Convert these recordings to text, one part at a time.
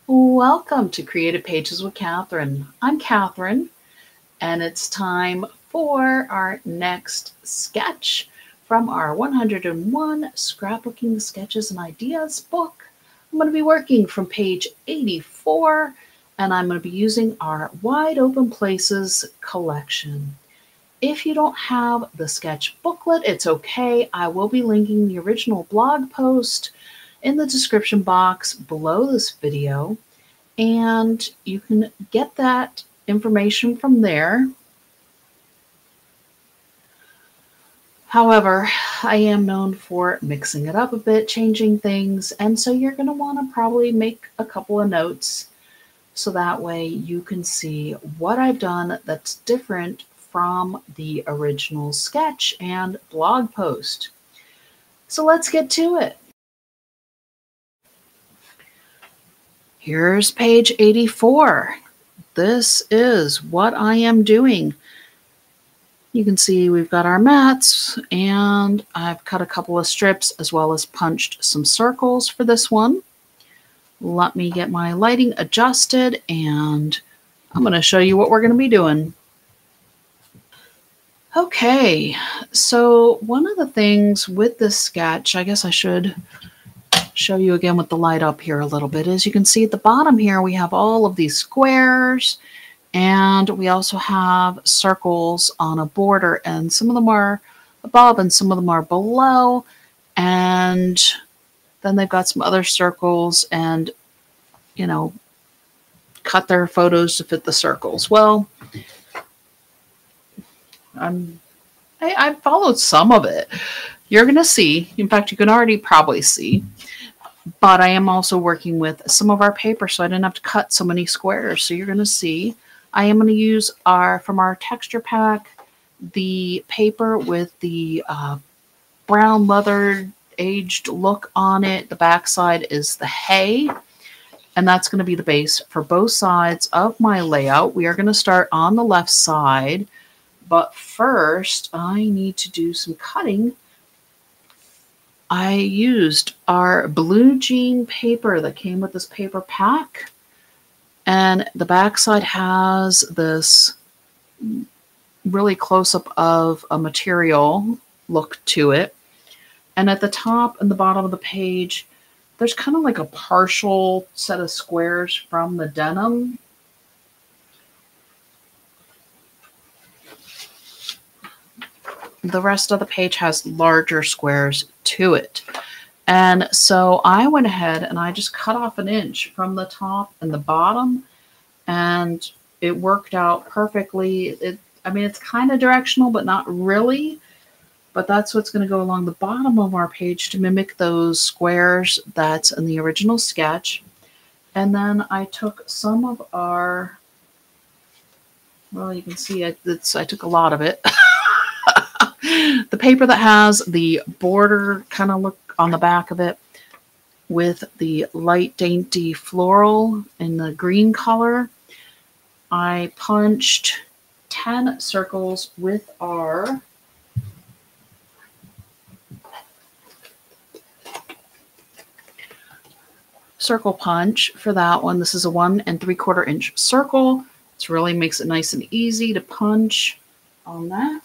Welcome to Creative Pages with Catherine. I'm Catherine, and it's time for our next sketch from our 101 Scrapbooking Sketches and Ideas book. I'm going to be working from page 84, and I'm going to be using our Wide Open Places collection. If you don't have the sketch booklet, it's okay. I will be linking the original blog post in the description box below this video, and you can get that information from there. However, I am known for mixing it up a bit, changing things, and so you're going to want to probably make a couple of notes so that way you can see what I've done that's different from the original sketch and blog post. So let's get to it. Here's page 84. This is what I am doing. You can see we've got our mats, and I've cut a couple of strips as well as punched some circles for this one. Let me get my lighting adjusted, and I'm going to show you what we're going to be doing. Okay, so one of the things with this sketch, I guess I should show you again with the light up here a little bit. As you can see at the bottom here, we have all of these squares, and we also have circles on a border, and some of them are above and some of them are below. And then they've got some other circles and, you know, cut their photos to fit the circles. Well, I followed some of it. You're going to see, in fact, you can already probably see, but I am also working with some of our paper, so I didn't have to cut so many squares. So you're going to see, I am going to use from our texture pack, the paper with the brown leather aged look on it. The back side is the hay, and that's going to be the base for both sides of my layout. We are going to start on the left side, but first I need to do some cutting. I used our blue jean paper that came with this paper pack, and the back side has this really close-up of a material look to it. And at the top and the bottom of the page, there's kind of like a partial set of squares from the denim. The rest of the page has larger squares to it. And so I went ahead and I just cut off an inch from the top and the bottom, and it worked out perfectly. I mean, it's kind of directional, but not really. But that's what's going to go along the bottom of our page to mimic those squares that's in the original sketch. And then I took some of our, well, you can see I took a lot of it. The paper that has the border kind of look on the back of it with the light dainty floral in the green color. I punched 10 circles with our circle punch for that one. This is a 1 3/4 inch circle. It really makes it nice and easy to punch on that.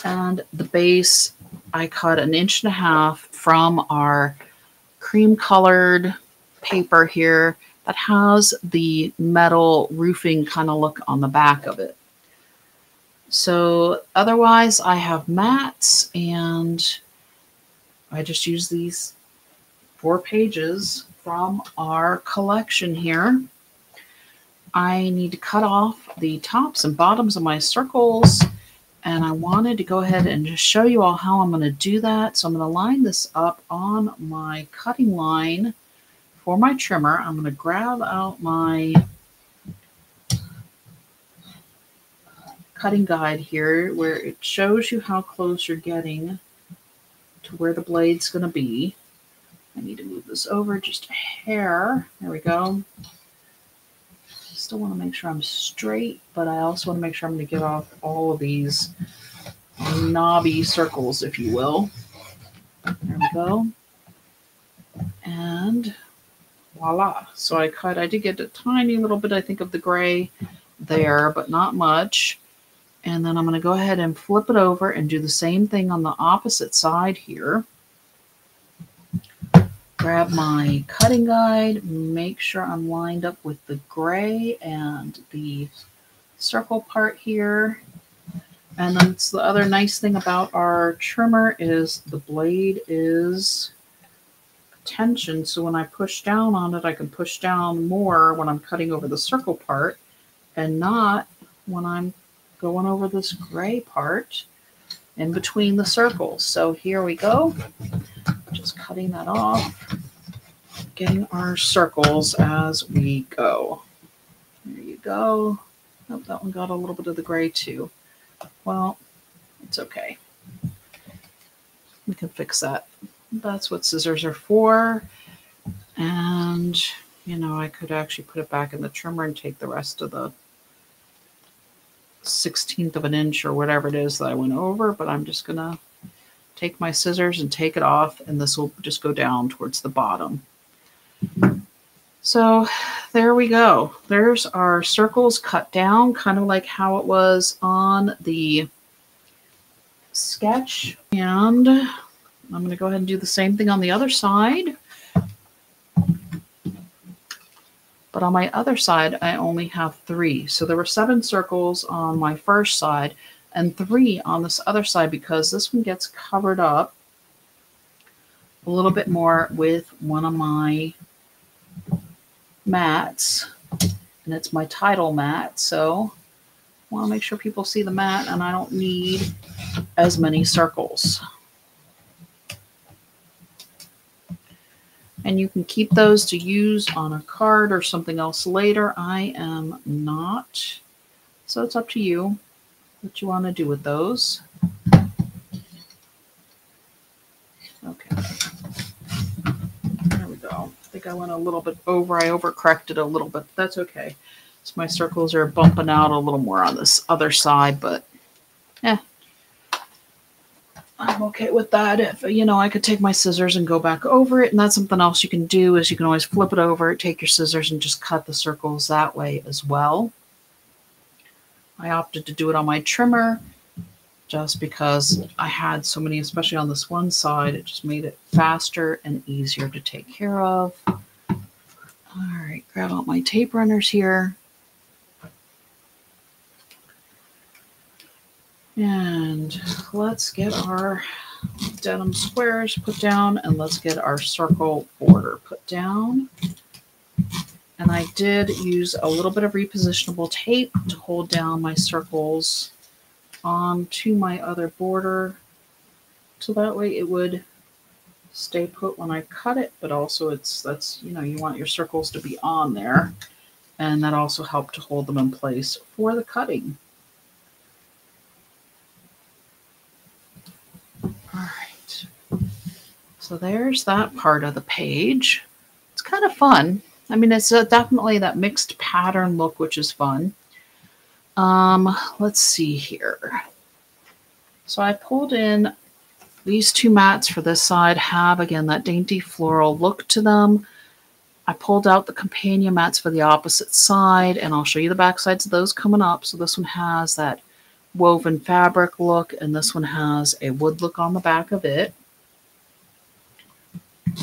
And the base, I cut 1.5 inches from our cream colored paper here that has the metal roofing kind of look on the back of it. So otherwise I have mats, and I just use these 4 pages from our collection here. I need to cut off the tops and bottoms of my circles, and I wanted to go ahead and just show you all how I'm going to do that. So I'm going to line this up on my cutting line for my trimmer. I'm going to grab out my cutting guide here where it shows you how close you're getting to where the blade's going to be. I need to move this over just a hair. There we go. Still want to make sure I'm straight, but I also want to make sure I'm going to get off all of these knobby circles, if you will. There we go. And voila. So I did get a tiny little bit, I think, of the gray there, but not much. And then I'm going to go ahead and flip it over and do the same thing on the opposite side here. Grab my cutting guide, make sure I'm lined up with the gray and the circle part here. And then the other nice thing about our trimmer is the blade is tension. So when I push down on it, I can push down more when I'm cutting over the circle part and not when I'm going over this gray part in between the circles. So here we go. Just cutting that off, getting our circles as we go. There you go. Oh, that one got a little bit of the gray too. Well, it's okay. We can fix that. That's what scissors are for. And, you know, I could actually put it back in the trimmer and take the rest of the 1/16 of an inch or whatever it is that I went over, but I'm just going to take my scissors and take it off, and this will just go down towards the bottom. So there we go. There's our circles cut down, kind of like how it was on the sketch. And I'm going to go ahead and do the same thing on the other side. But on my other side, I only have 3. So there were 7 circles on my first side and 3 on this other side because this one gets covered up a little bit more with one of my mats. And it's my title mat. So I want to make sure people see the mat and I don't need as many circles. And you can keep those to use on a card or something else later. I am not. So it's up to you what you want to do with those. Okay. There we go. I think I went a little bit over. I overcorrected a little bit. That's okay. So my circles are bumping out a little more on this other side, but yeah. I'm okay with that. If, you know, I could take my scissors and go back over it, and that's something else you can do is you can always flip it over, take your scissors, and just cut the circles that way as well. I opted to do it on my trimmer just because I had so many, especially on this one side, it just made it faster and easier to take care of. All right, grab out my tape runners here. And let's get our denim squares put down and let's get our circle border put down. And I did use a little bit of repositionable tape to hold down my circles onto my other border. So that way it would stay put when I cut it, but also that's, you know, you want your circles to be on there. And that also helped to hold them in place for the cutting. All right, so there's that part of the page. It's kind of fun. I mean, it's definitely that mixed pattern look, which is fun. Let's see here. So I pulled in these 2 mats for this side, have, again, that dainty floral look to them. I pulled out the companion mats for the opposite side, and I'll show you the back sides of those coming up. So this one has that woven fabric look, and this one has a wood look on the back of it.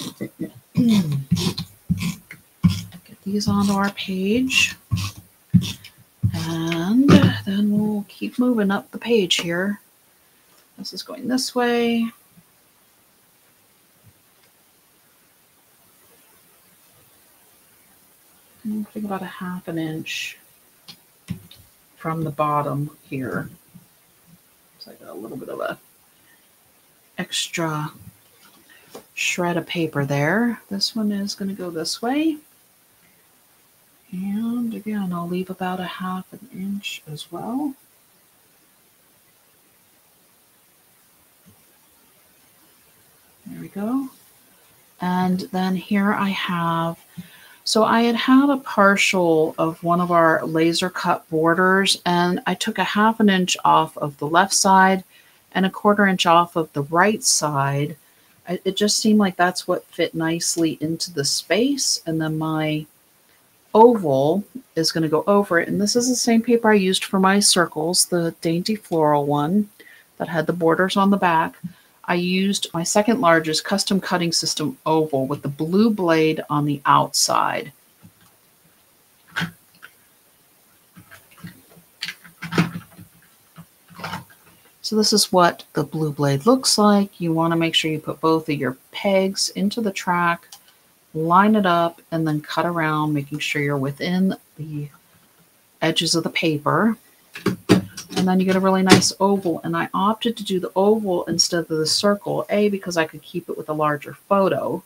Get these onto our page, and then we'll keep moving up the page here. This is going this way. I'm putting about a 1/2 inch from the bottom here. So I got a little bit of a extra shred of paper there. This one is going to go this way. And again, I'll leave about a 1/2 inch as well. There we go. And then here I have, so I had a partial of one of our laser cut borders, and I took a 1/2 inch off of the left side and a 1/4 inch off of the right side. It just seemed like that's what fit nicely into the space. And then my oval is going to go over it. And this is the same paper I used for my circles, the dainty floral one that had the borders on the back. I used my second largest custom cutting system oval with the blue blade on the outside. So this is what the blue blade looks like. You want to make sure you put both of your pegs into the track, line it up, and then cut around, making sure you're within the edges of the paper. And then you get a really nice oval. And I opted to do the oval instead of the circle, A, because I could keep it with a larger photo,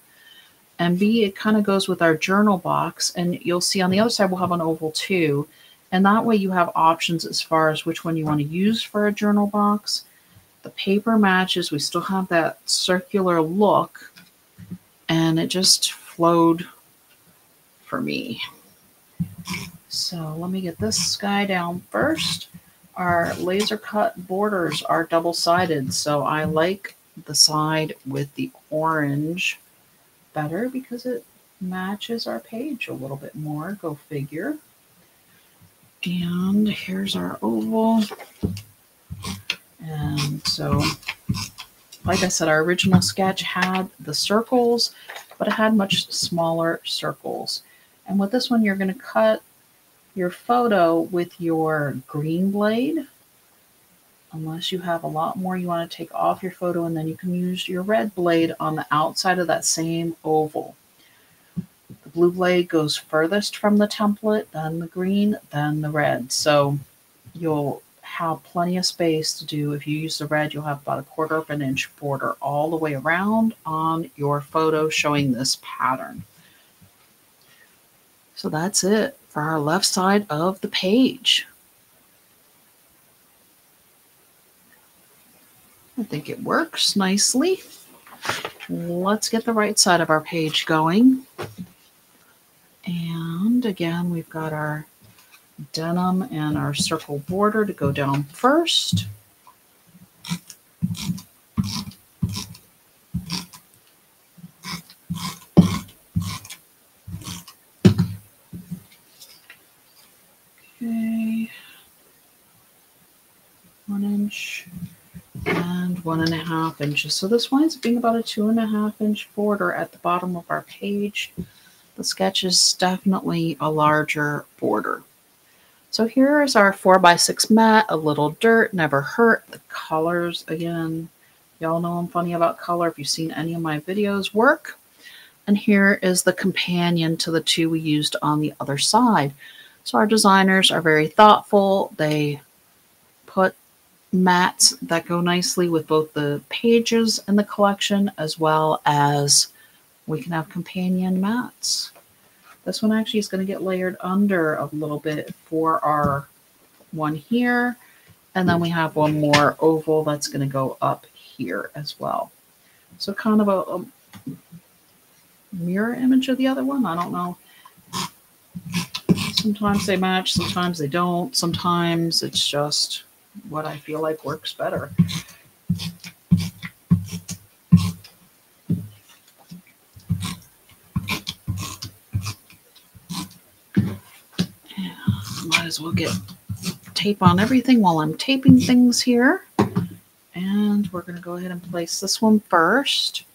and B, it kind of goes with our journal box. And you'll see on the other side, we'll have an oval too. And that way you have options as far as which one you want to use for a journal box. The paper matches. We still have that circular look. And it just flowed for me. So let me get this guy down first. Our laser cut borders are double-sided. So I like the side with the orange better because it matches our page a little bit more. Go figure. And here's our oval. And so, like I said, our original sketch had the circles, but it had much smaller circles. And with this one, you're going to cut your photo with your green blade, unless you have a lot more you want to take off your photo, and then you can use your red blade on the outside of that same oval. The blue blade goes furthest from the template, then the green, then the red. So you'll have plenty of space to do. If you use the red, you'll have about a 1/4 of an inch border all the way around on your photo showing this pattern. So that's it for our left side of the page. I think it works nicely. Let's get the right side of our page going. And again, we've got our denim and our circle border to go down first. Okay. 1 inch and 1.5 inches. So this winds up being about a 2.5 inch border at the bottom of our page. The sketch is definitely a larger border. So here is our 4x6 mat, a little dirt, never hurt. The colors, again, y'all know I'm funny about color if you've seen any of my videos work. And here is the companion to the two we used on the other side. So our designers are very thoughtful. They put mats that go nicely with both the pages in the collection, as well as we can have companion mats. This one actually is going to get layered under a little bit for our one here. And then we have one more oval that's going to go up here as well. So kind of a mirror image of the other one. I don't know. Sometimes they match, sometimes they don't. Sometimes it's just what I feel like works better. Might as well get tape on everything while I'm taping things here. And we're going to go ahead and place this one first.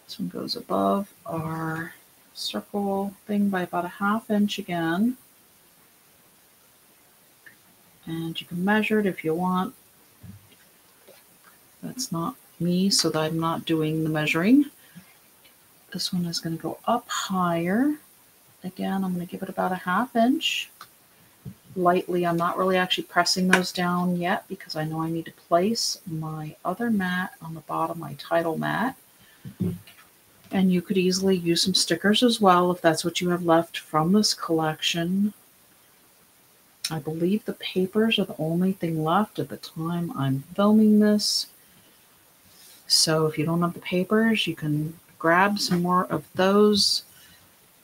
This one goes above our circle thing by about a 1/2 inch again. And you can measure it if you want. That's not me, so that I'm not doing the measuring. This one is going to go up higher. Again, I'm going to give it about a 1/2 inch. Lightly, I'm not really actually pressing those down yet because I know I need to place my other mat on the bottom, my title mat. And you could easily use some stickers as well if that's what you have left from this collection. I believe the papers are the only thing left at the time I'm filming this. So if you don't have the papers, you can grab some more of those,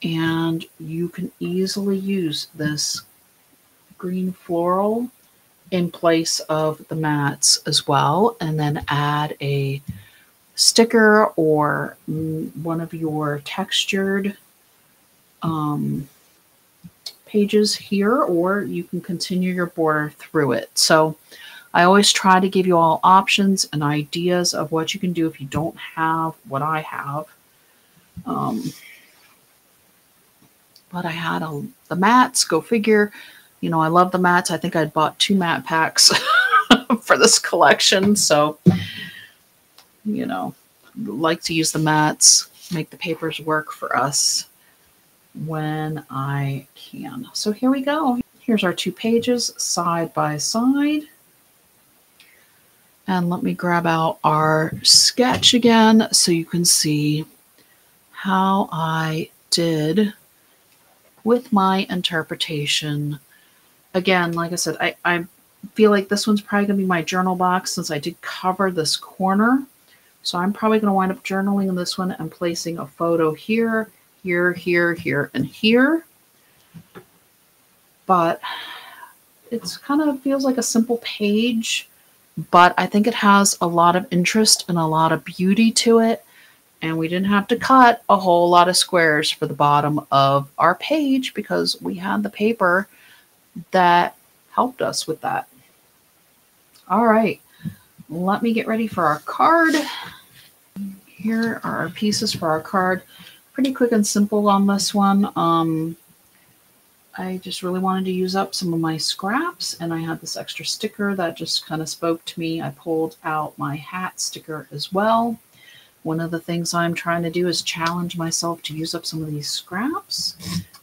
and you can easily use this green floral in place of the mats as well, and then add a sticker or one of your textured pages here, or you can continue your border through it. So I always try to give you all options and ideas of what you can do if you don't have what I have. But I had the mats, go figure. You know, I love the mats. I think I'd bought 2 mat packs for this collection. So, you know, like to use the mats, make the papers work for us when I can. So here we go. Here's our 2 pages side by side. And let me grab out our sketch again so you can see how I did with my interpretation. Again, like I said, I feel like this one's probably going to be my journal box since I did cover this corner. So I'm probably going to wind up journaling in this one and placing a photo here, here, here, here, and here. But it's kind of feels like a simple page, but I think it has a lot of interest and a lot of beauty to it. And we didn't have to cut a whole lot of squares for the bottom of our page because we had the paper that helped us with that. All right, let me get ready for our card. Here are our pieces for our card. Pretty quick and simple on this one. I just really wanted to use up some of my scraps, and I had this extra sticker that just kind of spoke to me. I pulled out my hat sticker as well. One of the things I'm trying to do is challenge myself to use up some of these scraps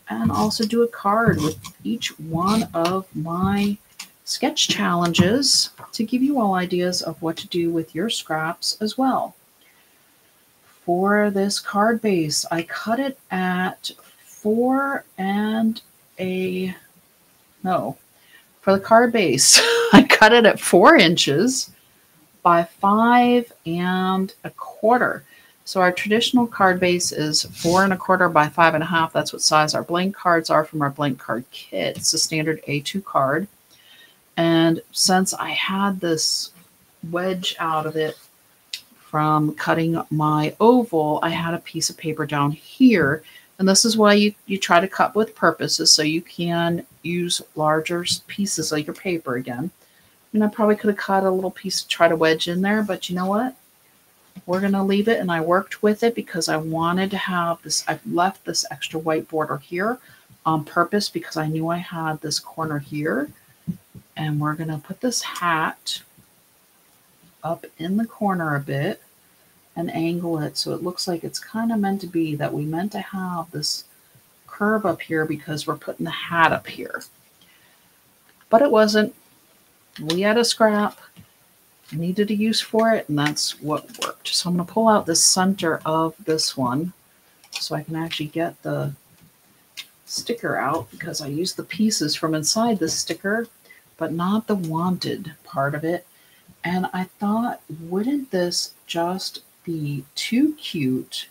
and also do a card with each one of my sketch challenges to give you all ideas of what to do with your scraps as well. For this card base, I cut it at 4 and for the card base, I cut it at 4 inches by 5 1/4. So our traditional card base is 4 1/4 by 5 1/2. That's what size our blank cards are from our blank card kit. It's a standard A2 card. And since I had this wedge out of it from cutting my oval, I had a piece of paper down here. And this is why you try to cut with purposes so you can use larger pieces of your paper again. And I probably could have cut a little piece to try to wedge in there, but you know what? We're going to leave it, and I worked with it because I wanted to have this. I've left this extra white border here on purpose because I knew I had this corner here. And we're going to put this hat up in the corner a bit and angle it so it looks like it's kind of meant to be that we meant to have this curve up here because we're putting the hat up here. But it wasn't. We had a scrap, needed a use for it, and that's what worked. So I'm going to pull out the center of this one so I can actually get the sticker out because I used the pieces from inside the sticker, but not the wanted part of it. And I thought, wouldn't this just be too cute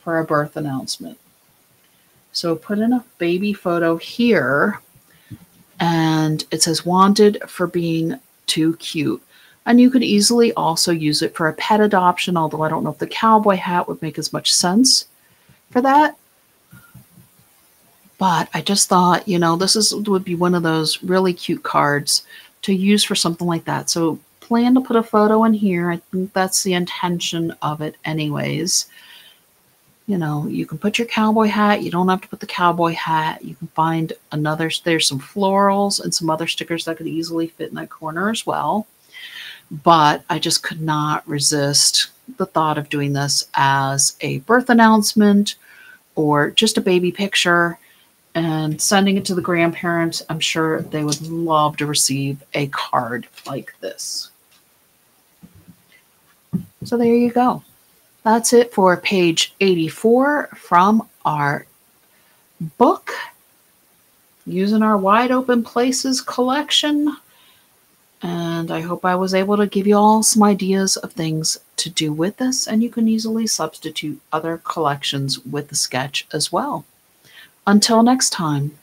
for a birth announcement? So put in a baby photo here, and it says wanted for being too cute. And you could easily also use it for a pet adoption, although I don't know if the cowboy hat would make as much sense for that. But I just thought, you know, would be one of those really cute cards to use for something like that. So plan to put a photo in here. I think that's the intention of it anyways. You know, you can put your cowboy hat. You don't have to put the cowboy hat. You can find there's some florals and some other stickers that could easily fit in that corner as well. But I just could not resist the thought of doing this as a birth announcement or just a baby picture and sending it to the grandparents. I'm sure they would love to receive a card like this. So there you go. That's it for page 84 from our book, using our Wide Open Places collection. And I hope I was able to give you all some ideas of things to do with this, and you can easily substitute other collections with the sketch as well. Until next time.